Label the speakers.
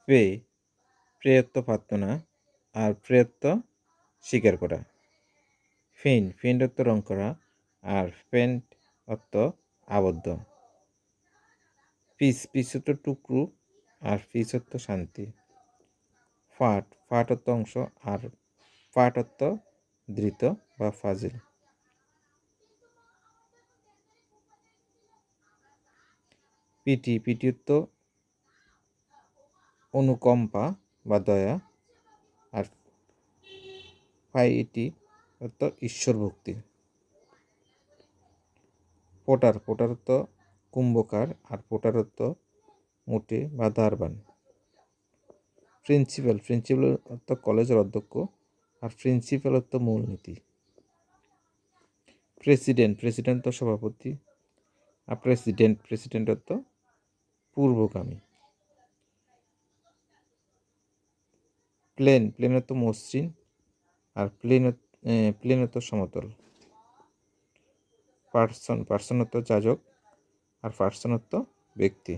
Speaker 1: Pay প্রেয়ত্ব প্রার্থনা আর প্রেয়ত্ব স্বীকার করা। ফিন্ড অর্থ রং করা আর ফেন্ট অর্থ আবদ্ধ। পিস অর্থ টুকরো আর পিস অর্থ শান্তি। ফাট অর্থ অংশ আর ফাট অর্থ ধৃত বা ফাজিল। পিটি অর্থ অনুকম্পা বা দয়া আর পাইটি অর্থ ঈশ্বর ভক্তি। পোটার অর্থ কুম্ভকার আর পোটার অর্থ মোটে বা ধারবান। প্রিন্সিপাল অর্থ কলেজের অধ্যক্ষ আর প্রিন্সিপাল অর্থ মূলনীতি। প্রেসিডেন্ট অর্থ সভাপতি আর প্রেসিডেন্ট অর্থ পূর্বগামী। প্লেন অর্থ মসৃণ আর প্লেন অর্থ সমতল। পার্সন অর্থ যাজক আর পার্সন অর্থ ব্যক্তি।